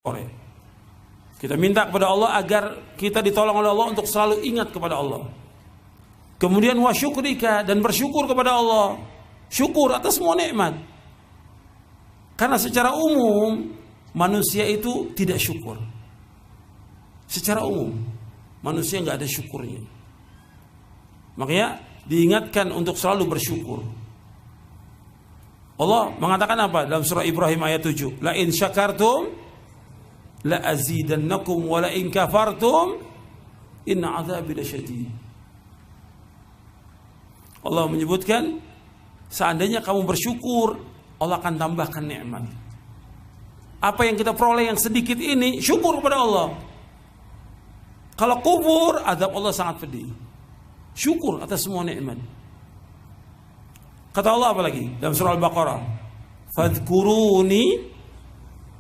Kita minta kepada Allah agar kita ditolong oleh Allah untuk selalu ingat kepada Allah. Kemudian wa syukrika, dan bersyukur kepada Allah. Syukur atas semua nikmat. Karena secara umum manusia itu tidak syukur. Secara umum manusia nggak ada syukurnya. Makanya diingatkan untuk selalu bersyukur. Allah mengatakan apa dalam surah Ibrahim ayat 7? La in syakartum la azidannakum wa la in kafartum inna azabi lasyadid. Allah menyebutkan seandainya kamu bersyukur, Allah akan tambahkan nikmat. Apa yang kita peroleh yang sedikit ini, syukur kepada Allah. Kalau kufur, azab Allah sangat pedih. Syukur atas semua nikmat. Kata Allah apa lagi dalam surah Al-Baqarah? Fadhkuruni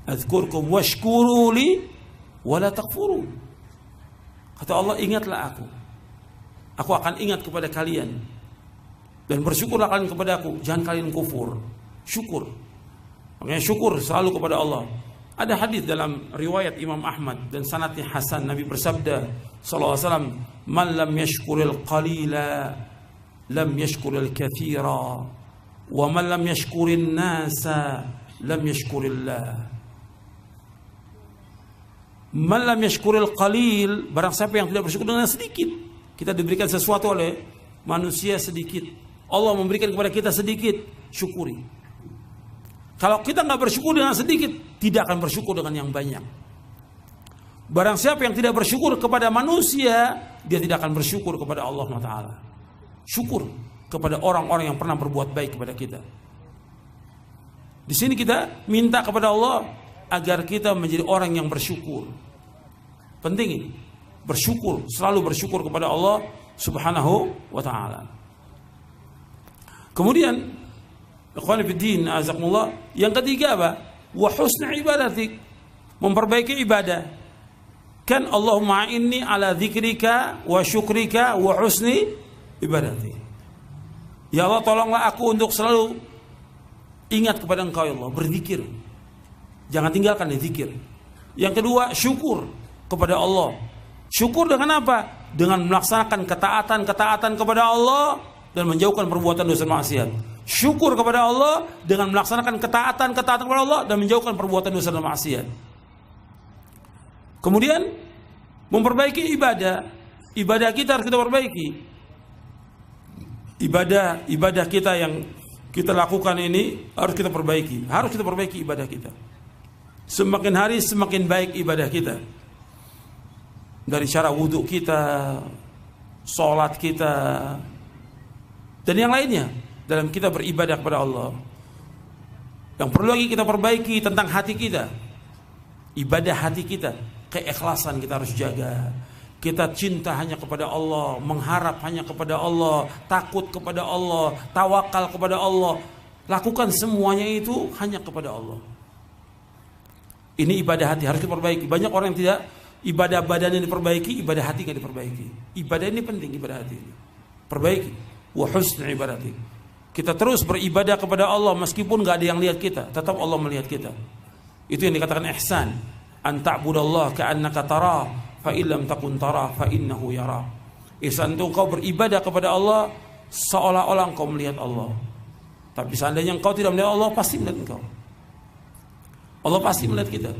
azkurkum washkuruli wala takfurun. Kata Allah, ingatlah aku. Aku akan ingat kepada kalian. Dan bersyukurlah kalian kepada aku. Jangan kalian kufur. Syukur. Makanya syukur selalu kepada Allah. Ada hadis dalam riwayat Imam Ahmad dan sanadnya hasan. Nabi bersabda sallallahu alaihi wasallam, "Man lam yashkuril qalila lam yashkuril katsira, wa man lam yashkurin nasa lam yashkurillah." Man lam yashkuril qalil, barang siapa yang tidak bersyukur dengan sedikit. Kita diberikan sesuatu oleh manusia sedikit. Allah memberikan kepada kita sedikit, syukuri. Kalau kita nggak bersyukur dengan sedikit, tidak akan bersyukur dengan yang banyak. Barang siapa yang tidak bersyukur kepada manusia, dia tidak akan bersyukur kepada Allah SWT. Syukur kepada orang-orang yang pernah berbuat baik kepada kita. Di sini kita minta kepada Allah agar kita menjadi orang yang bersyukur. Penting ini, bersyukur, selalu bersyukur kepada Allah Subhanahu wa ta'ala. Kemudian ikhwan fillah azakumullah, yang ketiga apa? Wa husna ibadatik, memperbaiki ibadah. Kan Allahumma inni ala dzikrika wa syukrika wa husni ibadatik. Ya Allah, tolonglah aku untuk selalu ingat kepada Engkau ya Allah, berzikir. Jangan tinggalkan zikir. Yang kedua, syukur kepada Allah. Syukur dengan apa? Dengan melaksanakan ketaatan kepada Allah dan menjauhkan perbuatan dosa maksiat. Syukur kepada Allah dengan melaksanakan ketaatan kepada Allah dan menjauhkan perbuatan dosa dan maksiat. Kemudian memperbaiki ibadah. Ibadah kita harus kita perbaiki. Ibadah kita yang kita lakukan ini harus kita perbaiki. Harus kita perbaiki ibadah kita. Semakin hari semakin baik ibadah kita. Dari cara wudhu kita, sholat kita, dan yang lainnya dalam kita beribadah kepada Allah. Yang perlu lagi kita perbaiki tentang hati kita. Ibadah hati kita, keikhlasan kita harus jaga. Kita cinta hanya kepada Allah, mengharap hanya kepada Allah, takut kepada Allah, tawakal kepada Allah. Lakukan semuanya itu hanya kepada Allah. Ini ibadah hati harus diperbaiki. Banyak orang yang tidak ibadah badannya diperbaiki, ibadah hati nggak diperbaiki. Ibadah ini penting, ibadah hati ini perbaiki. Wa husna ibadatik. Kita terus beribadah kepada Allah meskipun nggak ada yang lihat kita, tetap Allah melihat kita. Itu yang dikatakan ihsan. An ta'budallaha ka'annaka tarah, fa illam takun tarah fa innahu yara. Ihsan itu engkau beribadah kepada Allah seolah-olah engkau melihat Allah. Tapi seandainya engkau tidak melihat Allah, pasti melihat engkau. Allah pasti melihat kita.